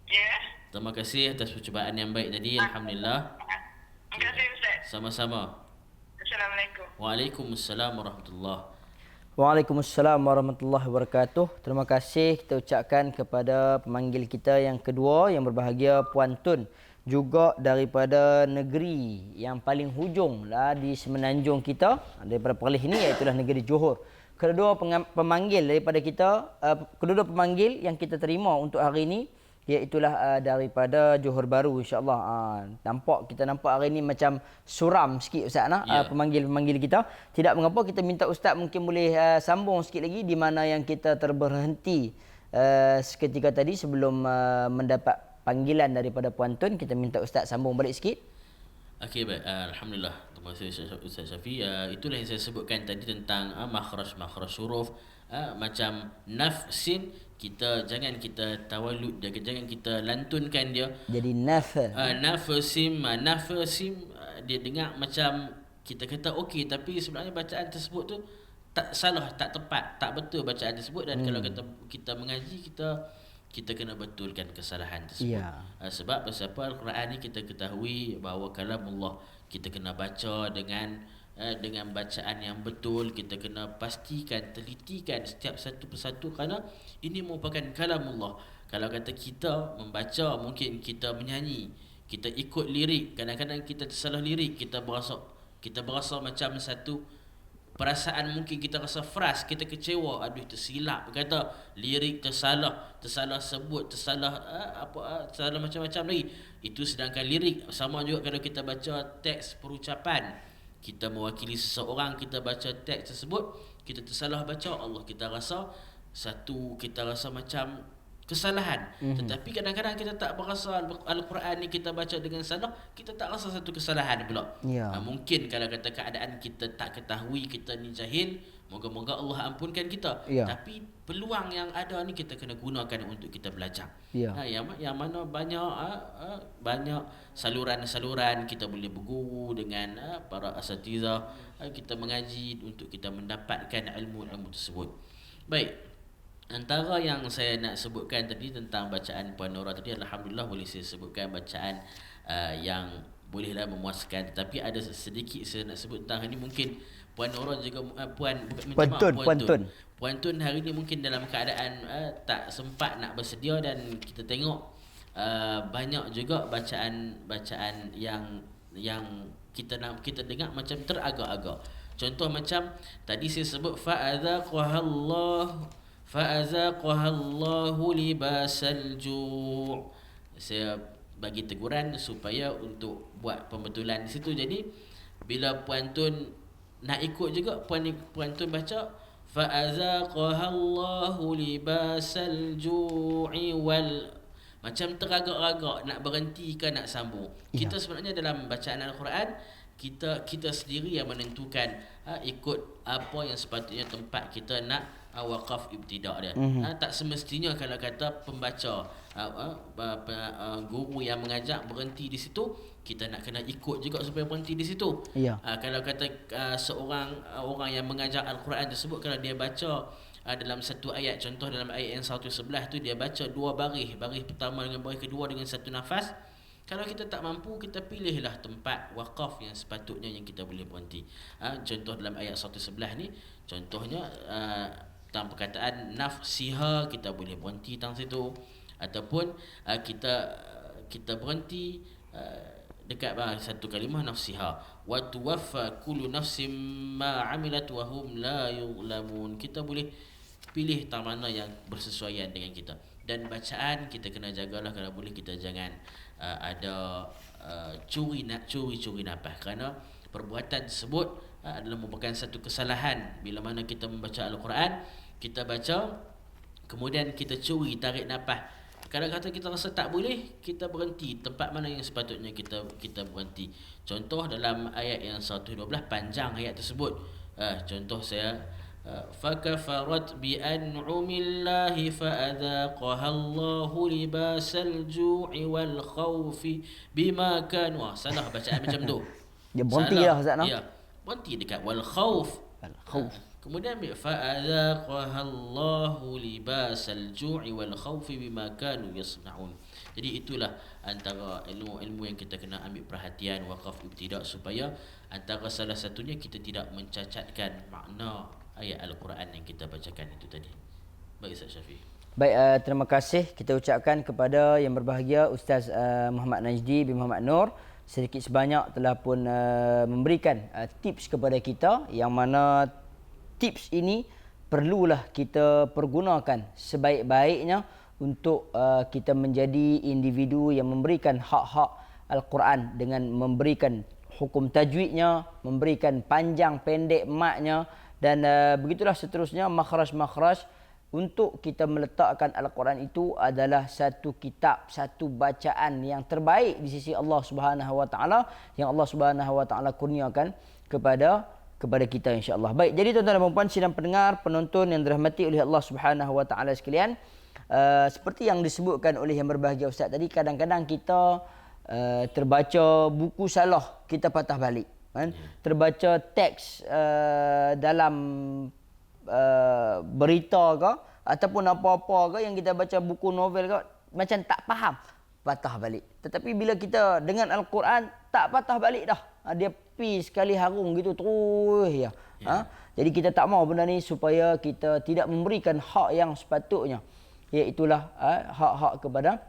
Ya. Terima kasih atas percubaan yang baik tadi. Alhamdulillah. Terima kasih Ustaz. Sama-sama. Assalamualaikum. Waalaikumsalam warahmatullahi. Waalaikumsalam warahmatullahi wabarakatuh. Terima kasih kita ucapkan kepada pemanggil kita yang kedua yang berbahagia Puan Tun, juga daripada negeri yang paling hujung lah di semenanjung kita daripada Perlis ini, iaitu negeri Johor. Kedua pemanggil daripada kita, kedua pemanggil yang kita terima untuk hari ini iaitulah daripada Johor Bahru, insya-Allah. Kita nampak hari ini macam suram sikit Ustaz pemanggil-pemanggil kita. Tidak mengapa, kita minta Ustaz mungkin boleh sambung sikit lagi di mana yang kita terberhenti seketika tadi sebelum mendapat panggilan daripada Puan Tun. Kita minta Ustaz sambung balik sikit. Okey, baik. Alhamdulillah. Terima kasih Ustaz Syafi. Itulah yang saya sebutkan tadi tentang makhraj huruf. Macam nafsin, jangan kita tawallud, jangan kita lantunkan dia. Jadi nafs. Nafsim dia dengar macam kita kata okey, tapi sebenarnya bacaan tersebut tu tak salah, tak tepat, tak betul bacaan tersebut. Dan kalau kita mengaji, kita kena betulkan kesalahan tersebut. Ya. Sebab pasal Al-Quran ni kita ketahui bahawa kalamullah, kita kena baca dengan bacaan yang betul. Kita kena pastikan, telitikan setiap satu persatu, kerana ini merupakan kalamullah. Kalau kata kita membaca, mungkin kita menyanyi, kita ikut lirik, kadang-kadang kita tersalah lirik, kita berasa macam satu perasaan, mungkin kita rasa frust, kita kecewa, aduh tersilap, kata lirik tersalah sebut, tersalah macam-macam lagi. Itu sedangkan lirik. Sama juga kalau kita baca teks perucapan, kita mewakili seseorang, kita baca teks tersebut, kita tersalah baca, Allah, kita rasa macam kesalahan. Tetapi kadang-kadang kita tak berasa Al-Quran ni kita baca dengan salah, kita tak rasa satu kesalahan pula. Ya. Mungkin kalau kata keadaan kita tak ketahui, kita ni jahil, moga-moga Allah ampunkan kita. Ya. Tapi peluang yang ada ni kita kena gunakan untuk kita belajar. Ya. Yang mana banyak saluran-saluran kita boleh berguru dengan para asatizah, kita mengaji untuk kita mendapatkan ilmu-ilmu tersebut. Baik. Antara yang saya nak sebutkan tadi tentang bacaan Puan Nora tadi, alhamdulillah boleh saya sebutkan bacaan yang bolehlah memuaskan. Tetapi ada sedikit saya nak sebut tentang ini. Mungkin Puan Nora juga Puan Tun hari ini mungkin dalam keadaan tak sempat nak bersedia, dan kita tengok banyak juga bacaan yang kita dengar macam teragak-agak. Contoh macam tadi saya sebut fa'azaqahallahu libasal ju'. Saya bagi teguran supaya untuk buat pembetulan di situ. Jadi bila puan Tun nak ikut juga, puan Tun baca fa'azaqahallahu libasal ju'i wal, macam teragak-agak nak berhenti ke nak sambung. Kita sebenarnya dalam bacaan Al-Quran, kita sendiri yang menentukan ikut apa yang sepatutnya tempat kita nak waqaf ibtidak dia. Tak semestinya kalau kata pembaca guru yang mengajak berhenti di situ, kita nak kena ikut juga supaya berhenti di situ. Kalau kata seorang orang yang mengajar Al-Quran tersebut, kalau dia baca dalam satu ayat, contoh dalam ayat yang 111 tu dia baca dua baris pertama dengan baris kedua dengan satu nafas, kalau kita tak mampu, kita pilihlah tempat waqaf yang sepatutnya yang kita boleh berhenti. Contoh dalam ayat 111 ni, contohnya dalam perkataan nafsiha, kita boleh berhenti dalam situ, ataupun kita berhenti dekat satu kalimah nafsiha, wa tuwaffa kullu nafsin ma amilat wa hum la yuzlamun. Kita boleh pilih tak mana yang bersesuaian dengan kita. Dan bacaan kita kena jagalah, kalau boleh kita jangan ada curi nafas, kerana perbuatan tersebut adalah merupakan satu kesalahan. Bila mana kita membaca Al-Quran, kita baca kemudian kita curi tarik nafas, kalau kata kita rasa tak boleh, kita berhenti tempat mana yang sepatutnya kita berhenti. Contoh dalam ayat yang 112, panjang ayat tersebut. Contoh saya فَكَفَرَتْ بِأَنْعُمِ اللَّهِ فَأَذَاقَهَا اللَّهُ لِبَاسَ الْجُوعِ وَالْخَوْفِ بِمَا كَانُوا. Salah bacaan macam tu. Dia berhenti lah Ustaz. Ya, berhenti dekat wal khauf. Kemudian فَأَذَاقَهَا اللَّهُ لِبَاسَ الْجُوعِ وَالْخَوْفِ بِمَا كَانُوا يَصْنَعُونَ. Jadi itulah antara ilmu-ilmu yang kita kena ambil perhatian waqaf ibtidak, supaya antara salah satunya kita tidak mencacatkan makna ayat Al-Quran yang kita bacakan itu tadi. Baik Ustaz Syafiq. Baik, terima kasih kita ucapkan kepada yang berbahagia Ustaz Muhammad Najdi bin Muhammad Nur, sedikit sebanyak telah pun memberikan tips kepada kita, yang mana tips ini perlulah kita pergunakan sebaik-baiknya untuk kita menjadi individu yang memberikan hak-hak Al-Quran dengan memberikan hukum tajwidnya, memberikan panjang pendek maknya, dan begitulah seterusnya makhraj-makhraj untuk kita meletakkan Al-Quran itu adalah satu kitab, satu bacaan yang terbaik di sisi Allah Subhanahu Wa Taala, yang Allah Subhanahu Wa Taala kurniakan kepada kita, insya-Allah. Baik, jadi tuan-tuan dan puan sidang pendengar, penonton yang dirahmati oleh Allah Subhanahu Wa Taala sekalian, seperti yang disebutkan oleh yang berbahagia Ustaz tadi, kadang-kadang kita terbaca buku salah, kita patah balik. Terbaca teks dalam berita ke ataupun apa-apa ke yang kita baca buku novel ke, macam tak faham, patah balik. Tetapi bila kita dengan Al-Quran, tak patah balik dah. Dia pi sekali harung gitu terus ya. Jadi kita tak mahu benda ni, supaya kita tidak memberikan hak yang sepatutnya, iaitulah hak-hak kepada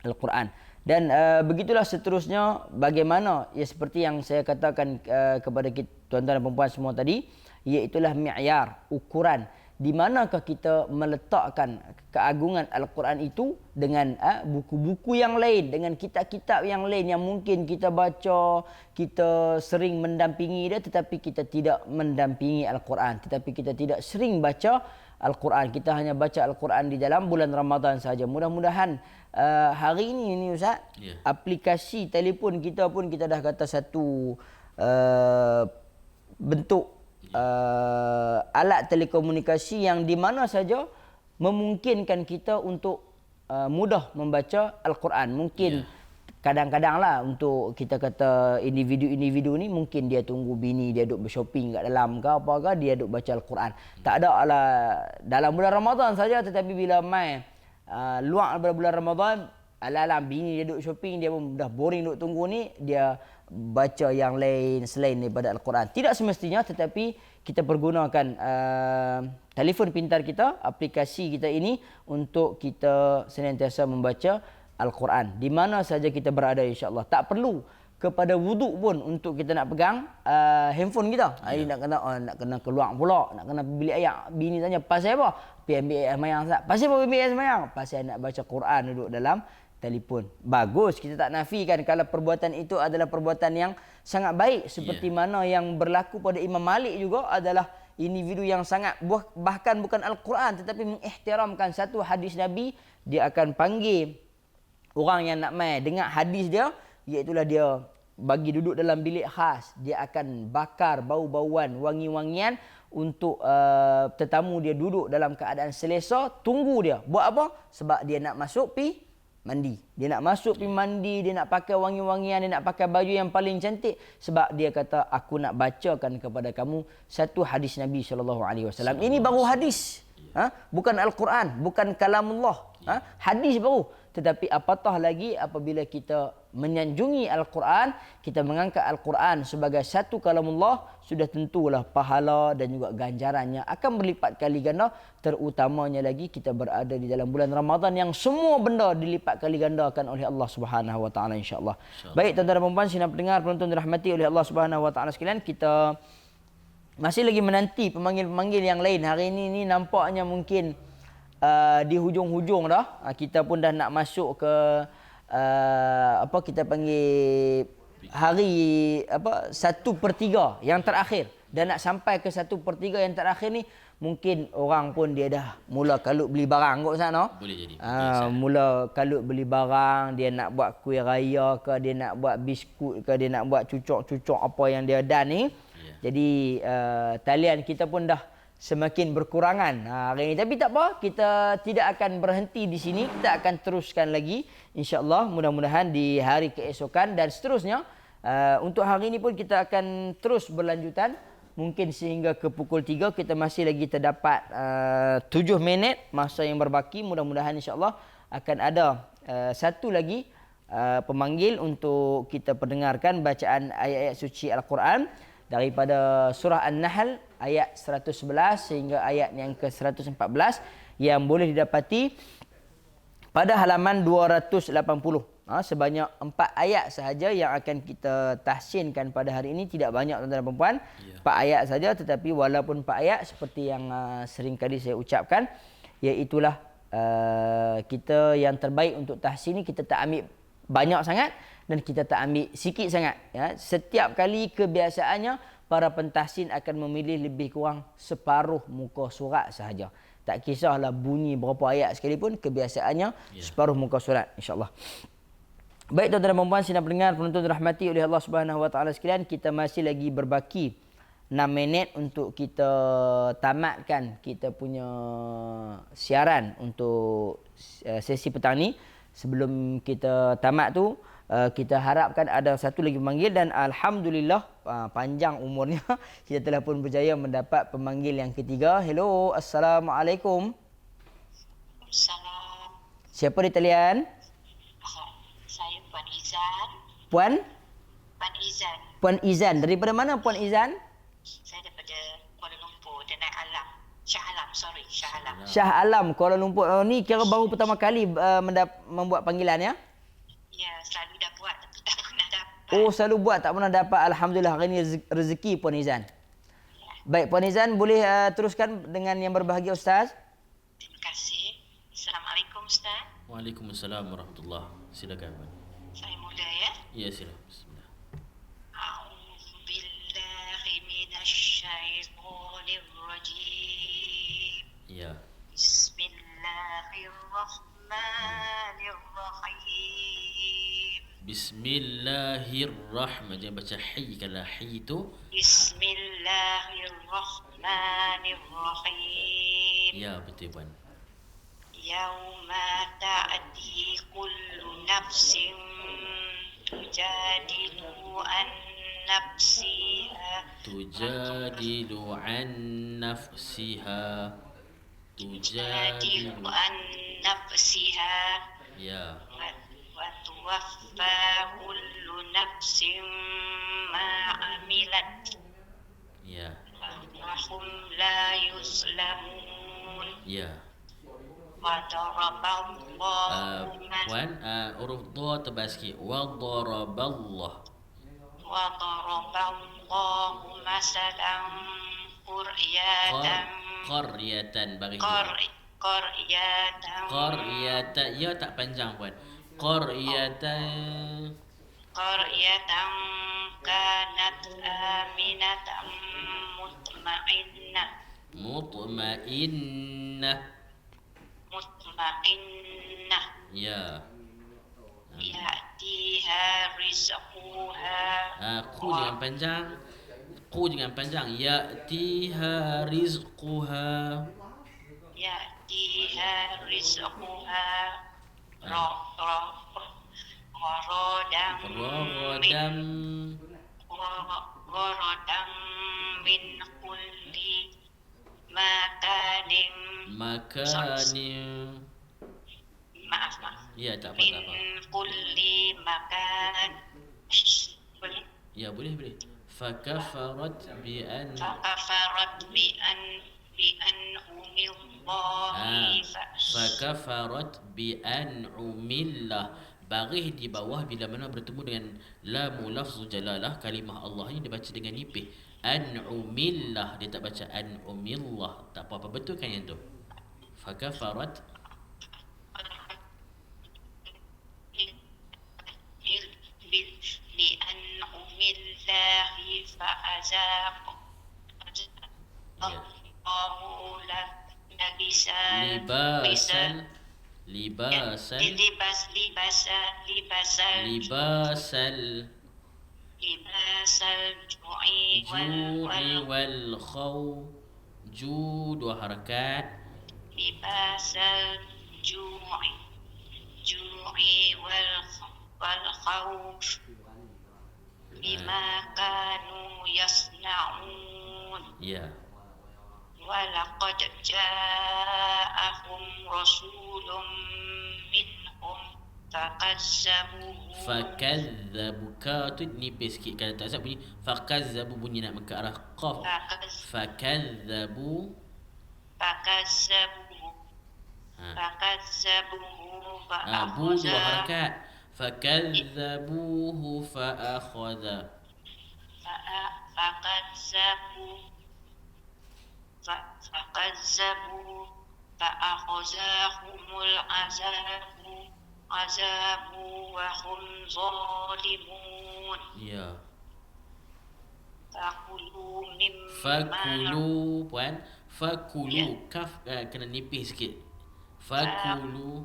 Al-Quran. Dan begitulah seterusnya, bagaimana seperti yang saya katakan kepada tuan-tuan dan puan-puan semua tadi, iaitulah mi'yar, ukuran di manakah kita meletakkan keagungan Al-Quran itu dengan buku-buku yang lain, dengan kitab-kitab yang lain yang mungkin kita baca, kita sering mendampingi dia, tetapi kita tidak mendampingi Al-Quran, tetapi kita tidak sering baca Al-Quran. Kita hanya baca Al-Quran di dalam bulan Ramadan saja. Mudah-mudahan hari ini Ustaz, aplikasi telefon kita pun kita dah kata satu bentuk alat telekomunikasi yang di mana saja memungkinkan kita untuk mudah membaca Al-Quran. Mungkin kadang-kadang lah untuk kita kata individu-individu ni, mungkin dia tunggu bini dia duk bershopping kat dalam ke apa ke, dia duk baca Al-Quran. Tak ada lah dalam bulan Ramadan saja, tetapi bila mai luar daripada bulan Ramadan, alam bini dia duk shopping, dia pun dah boring duk tunggu ni, dia baca yang lain selain daripada Al-Quran. Tidak semestinya, tetapi kita pergunakan telefon pintar kita, aplikasi kita ini untuk kita senantiasa membaca Al-Quran di mana saja kita berada, insya-Allah. Tak perlu kepada wuduk pun untuk kita nak pegang handphone kita. Hari nak kena keluar pula, nak kena bilik air. Bini tanya, pasal apa? Pergi ambil air semayang Ustaz. Pasal apa ambil air semayang? Pasal nak baca Quran duduk dalam telefon. Bagus, kita tak nafikan kalau perbuatan itu adalah perbuatan yang sangat baik. Seperti mana yang berlaku pada Imam Malik juga adalah individu yang sangat bahkan bukan Al-Quran tetapi mengihtiramkan satu hadis Nabi. Dia akan panggil orang yang nak mai dengar hadis dia, iaitulah dia bagi duduk dalam bilik khas. Dia akan bakar bau-bauan, wangi-wangian untuk tetamu dia duduk dalam keadaan selesa, tunggu dia. Buat apa? Sebab dia nak masuk pi mandi. Dia nak masuk pi mandi, dia nak pakai wangi-wangian, dia nak pakai baju yang paling cantik sebab dia kata aku nak bacakan kepada kamu satu hadis Nabi SAW. Ini baru hadis. Bukan Al-Quran, bukan kalamullah. Hadis baru. Tetapi apatah lagi apabila kita menyanjungi Al-Quran, kita mengangkat Al-Quran sebagai satu kalamullah, sudah tentulah pahala dan juga ganjarannya akan berlipat kali ganda. Terutamanya lagi kita berada di dalam bulan Ramadan yang semua benda dilipat kali gandakan oleh Allah Subhanahu Wa Taala, insya-Allah. Baik tuan-tuan dan puan-puan, sidang pendengar penonton dirahmati oleh Allah Subhanahu Wa Taala sekalian, kita masih lagi menanti pemanggil-pemanggil yang lain. Hari ini ni nampaknya mungkin di hujung-hujung dah. Kita pun dah nak masuk ke apa kita panggil hari apa 1/3 yang terakhir. Dan nak sampai ke 1/3 yang terakhir ni mungkin orang pun dia dah mula kalut beli barang kot sana. Boleh jadi. Mula kalut beli barang, dia nak buat kuih raya ke, dia nak buat biskut ke, dia nak buat cucuk-cucuk apa yang dia dan ni. Jadi talian kita pun dah semakin berkurangan hari ini. Tapi tak apa, kita tidak akan berhenti di sini. Kita akan teruskan lagi, insya-Allah, mudah-mudahan di hari keesokan dan seterusnya. Untuk hari ini pun kita akan terus berlanjutan. Mungkin sehingga ke pukul 3 kita masih lagi terdapat 7 minit masa yang berbaki. Mudah-mudahan insya-Allah akan ada satu lagi pemanggil untuk kita pendengarkan bacaan ayat-ayat suci Al-Quran daripada surah An-Nahl ayat 111 sehingga ayat yang ke-114 yang boleh didapati pada halaman 280. Sebanyak 4 ayat sahaja yang akan kita tahsinkan pada hari ini. Tidak banyak tuan-tuan dan puan-puan. 4 ayat saja, tetapi walaupun 4 ayat seperti yang sering kali saya ucapkan, iaitulah kita yang terbaik untuk tahsin ni kita tak ambil banyak sangat dan kita tak ambil sikit sangat. Setiap kali kebiasaannya para pentahsin akan memilih lebih kurang separuh muka surat sahaja. Tak kisahlah bunyi berapa ayat sekalipun, kebiasaannya separuh muka surat, insya-Allah. Baik tuan-tuan dan puan-puan, sidang pendengar penonton dirahmati oleh Allah Subhanahu Wa Taala sekalian, kita masih lagi berbaki 6 minit untuk kita tamatkan kita punya siaran untuk sesi petang ni. Sebelum kita tamat tu, kita harapkan ada satu lagi pemanggil dan alhamdulillah panjang umurnya kita telah pun berjaya mendapat pemanggil yang ketiga. Hello, assalamualaikum. Salam. Siapa di talian? Saya Puan Izan. Puan? Puan Izan. Puan Izan. Daripada mana Puan Izan? Saya daripada Kuala Lumpur, Denai Alam. Shah Alam, sorry, Shah Alam. Shah Alam, Kuala Lumpur. Ni kira baru pertama kali membuat panggilan ya? Ya, selalu dah buat tapi tak pernah dapat. Oh, selalu buat tak pernah dapat. Alhamdulillah hari ini rezeki Puan Izan. Baik Puan Izan, boleh teruskan dengan yang berbahagia Ustaz? Terima kasih. Assalamualaikum Ustaz. Waalaikumsalam warahmatullahi. Silakan. Saya mula ya. Ya, silakan. Bismillah. A'udzubillahi minasyaitonirrajim. Ya. Bismillahirrahmanirrahim. Bismillahirrahmanirrahim. Jangan baca hi, kalau hi tu. Bismillahirrahmanirrahim. Ya, betul puan. Yauma ta'ti kullu nafsin tujadilu an nafsiha. Tujadilu an nafsiha. Tujadilu an nafsiha. Ya. Wa tuwaffa kullu nafsin ma amilat. Ya. Wa hum la yuzlamun. Ya. Wa daraballahu Puan, huruf dha tebal sikit. Wa daraballah. وضرب الله مثلا قرية Qaryatan bagi قرية Qaryatan, ya tak panjang puan. Qaryatan قرية كانت آمنة مطمئنة mutmainnah. مطمئنة Ya. يأتيها رزقها Ku jangan panjang. Ku jangan panjang. Ya'tiha rizquha. يأتيها رزقها غردا Ragadan غردا من كل مكان makanin. maaf Ya tak apa min tak apa. kulli makan Ya boleh. Fakafarat bi an fakafarat bi an'umillahi fakafarat bi an'umillah. Baris di bawah bila mana bertemu dengan lamu lafzu jalalah, kalimah Allah ni dia baca dengan nipis. An'umillah, dia tak baca an'umillah. Tak apa-apa, betul kan yang tu? Fakafarat بأنعم الله فأذاق الله libasan libasal ju'i wal khaw. Ju dua harakat. libasal ju'i wal khawf bima kanu yasna'un. Ya. ولقد جاءهم رسول منهم fakazzabu. Ka tu nipis sikit, kalau tak salah bunyi fakazzabu, bunyi nak ke arah qaf. Fakazzabu. فكذبوه Bu dua harakat. Fakazzabuhu fa'akhadha. فكذبوا فأخذهم العذاب وهم ظالمون. Ya. فكلوا Puan. Fakulu. Kaf kena nipis sikit. Fakulu.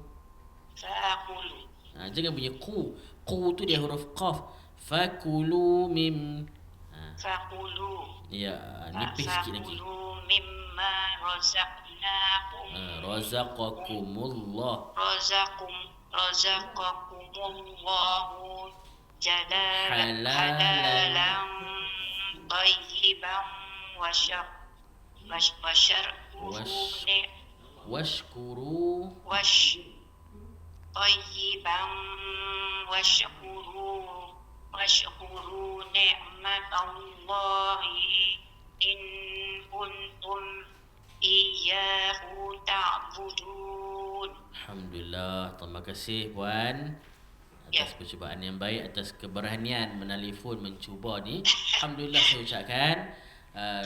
Jangan bunyi ku. Ku tu dia huruf qaf. Fakulu mim. فكلوا Ya, nipis sikit lagi. فكلوا مما رزقناكم Razaqakumullah. رزقكم الله حلالا حلالا طيبا Washkuru. طيبا واشكروا نعمة الله إن كنتم إياه تعبدون. Alhamdulillah, terima kasih puan atas percubaan yang baik, atas keberanian menelefon mencuba ni. Alhamdulillah saya ucapkan.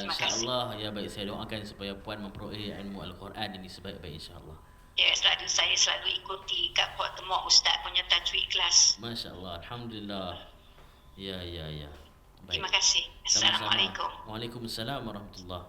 InsyaAllah ya baik, saya doakan supaya puan memperoleh ilmu Al-Quran ini sebaik-baik insyaAllah. Ya, saya selalu ikuti kat Port Temok Ustaz punya tajwid kelas. Masya Allah, Alhamdulillah. Ya. Baik. Terima kasih. Sama-sama. Assalamualaikum. Waalaikumsalam warahmatullahi.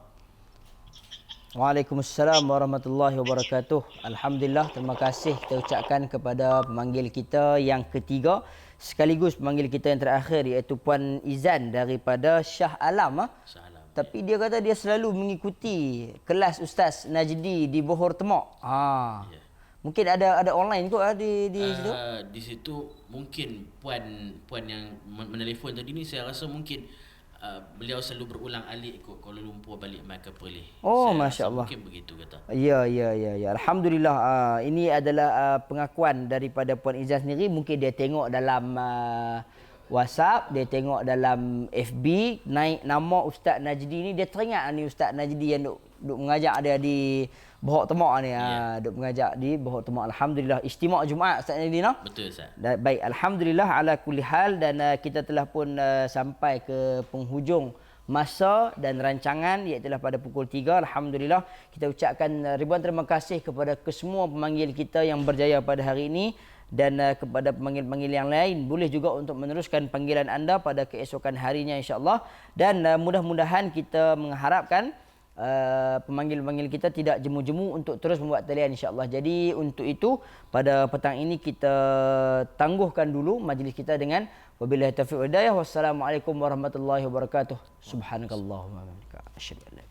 Waalaikumsalam warahmatullahi wabarakatuh. Alhamdulillah, terima kasih kita ucapkan kepada pemanggil kita yang ketiga sekaligus pemanggil kita yang terakhir, iaitu Puan Izan daripada Shah Alam. Salam. Tapi dia kata dia selalu mengikuti kelas Ustaz Najdi di Bohor Temok. Ya. Mungkin ada online kot di situ. Di situ mungkin puan yang menelefon tadi ni, saya rasa mungkin beliau selalu berulang alik ikut Kuala Lumpur balik mai ke Perlis. Oh, Saya Masya rasa Allah. Mungkin begitu kata. Ya. Alhamdulillah. Ini adalah pengakuan daripada Puan Izan sendiri. Mungkin dia tengok dalam WhatsApp, dia tengok dalam FB naik nama Ustaz Najdi ni, dia teringat ni Ustaz Najdi yang duk mengajak dia di Bohok Temak ni. Duk mengajak di Bohok Temak. Alhamdulillah istimak Jumaat Ustaz Najdi no. Betul Ustaz. Baik, alhamdulillah ala kulli hal, dan kita telah pun sampai ke penghujung masa dan rancangan, iaitu pada pukul 3. Alhamdulillah kita ucapkan ribuan terima kasih kepada kesemua pemanggil kita yang berjaya pada hari ini, dan kepada pemanggil-pemanggil yang lain boleh juga untuk meneruskan panggilan anda pada keesokan harinya insya-Allah, dan mudah-mudahan kita mengharapkan pemanggil-pemanggil kita tidak jemu-jemu untuk terus membuat talian insya-Allah. Jadi untuk itu pada petang ini kita tangguhkan dulu majlis kita dengan wabillahi taufiq wal hidayah. Wassalamualaikum warahmatullahi wabarakatuh. Subhanakallahumma wa bihamdika asyhadu an la